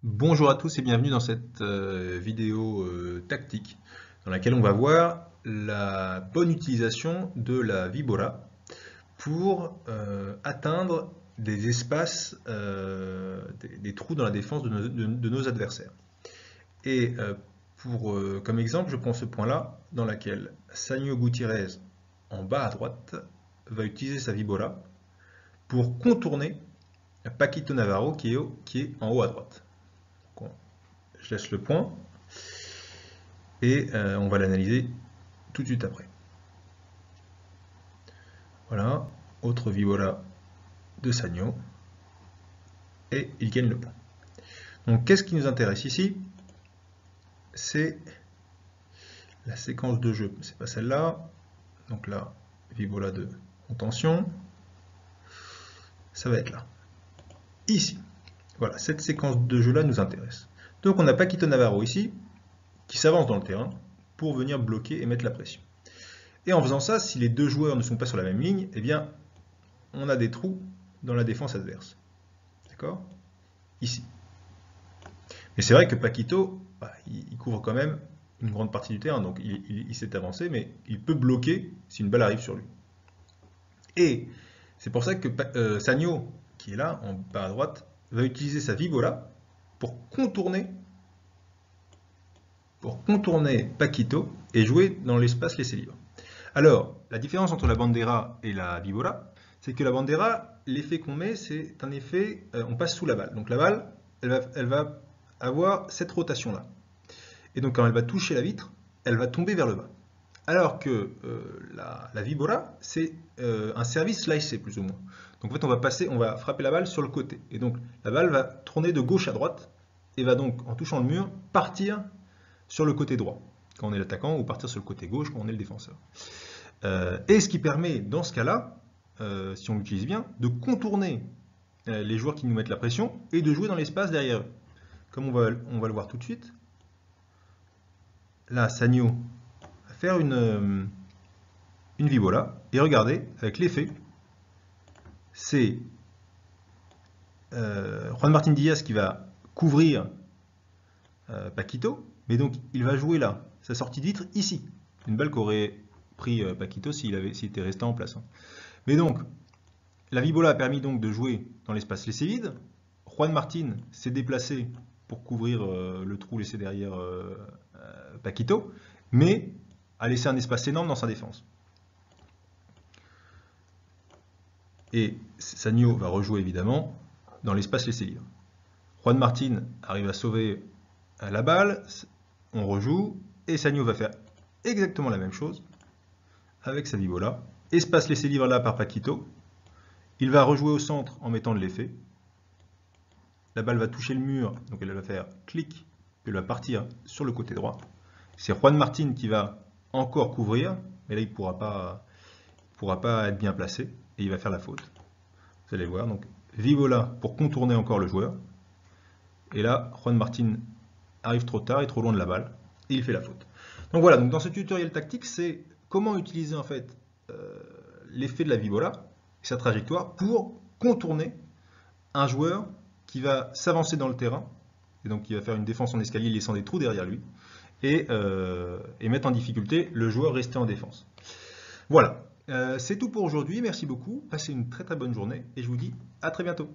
Bonjour à tous et bienvenue dans cette vidéo tactique dans laquelle on va voir la bonne utilisation de la Vibora pour atteindre des espaces, des trous dans la défense de nos adversaires. Et comme exemple, je prends ce point-là dans lequel Sanio Gutiérrez, en bas à droite, va utiliser sa Vibora pour contourner Paquito Navarro qui est en haut à droite. Je laisse le point et on va l'analyser tout de suite après. Voilà, autre Vibora de Sanio et il gagne le point. Donc qu'est-ce qui nous intéresse ici? C'est la séquence de jeu, c'est pas celle-là. Donc là, Vibora de contention, ça va être là. Ici, voilà, cette séquence de jeu-là nous intéresse. Donc on a Paquito Navarro ici, qui s'avance dans le terrain pour venir bloquer et mettre la pression. Et en faisant ça, si les deux joueurs ne sont pas sur la même ligne, eh bien, on a des trous dans la défense adverse. D'accord? Ici. Mais c'est vrai que Paquito, il couvre quand même une grande partie du terrain, donc il s'est avancé, mais il peut bloquer si une balle arrive sur lui. Et c'est pour ça que Sanio, qui est là, en bas à droite, va utiliser sa Vibora pour contourner Paquito et jouer dans l'espace laissé libre. Alors, la différence entre la bandera et la Vibora, c'est que la bandera, l'effet qu'on met, c'est un effet, on passe sous la balle. Donc la balle, elle va avoir cette rotation-là. Et donc quand elle va toucher la vitre, elle va tomber vers le bas. Alors que la Vibora, c'est un service slicé, plus ou moins. Donc en fait, on va frapper la balle sur le côté. Et donc la balle va tourner de gauche à droite, et va donc, en touchant le mur, partir sur le côté droit, quand on est l'attaquant, ou partir sur le côté gauche, quand on est le défenseur. Et ce qui permet, dans ce cas-là, si on l'utilise bien, de contourner les joueurs qui nous mettent la pression et de jouer dans l'espace derrière eux. Comme on va le voir tout de suite. Là, Sanio va faire une Vibora. Et regardez, avec l'effet, c'est Juan Martín Díaz qui va couvrir Paquito. Mais donc, il va jouer là, sa sortie de vitre, ici. Une balle qu'aurait pris Paquito s'il était resté en place. Mais donc, la Vibora a permis donc de jouer dans l'espace laissé vide. Juan Martín s'est déplacé pour couvrir le trou laissé derrière Paquito, mais a laissé un espace énorme dans sa défense. Et Sanio va rejouer évidemment dans l'espace laissé libre. Juan Martín arrive à sauver la balle, on rejoue, et Sanio va faire exactement la même chose avec sa Vibora. Espace laissé libre là par Paquito. Il va rejouer au centre en mettant de l'effet. La balle va toucher le mur, donc elle va faire clic, puis elle va partir sur le côté droit. C'est Juan Martín qui va encore couvrir, mais là il ne pourra pas être bien placé, et il va faire la faute. Vous allez voir, donc Vibora pour contourner encore le joueur. Et là, Juan Martín arrive trop tard et trop loin de la balle, et il fait la faute. Donc voilà, donc dans ce tutoriel tactique, c'est comment utiliser en fait l'effet de la Vibora, sa trajectoire, pour contourner un joueur qui va s'avancer dans le terrain, et donc qui va faire une défense en escalier laissant des trous derrière lui, et mettre en difficulté le joueur resté en défense. Voilà, c'est tout pour aujourd'hui, merci beaucoup, passez une très très bonne journée, et je vous dis à très bientôt.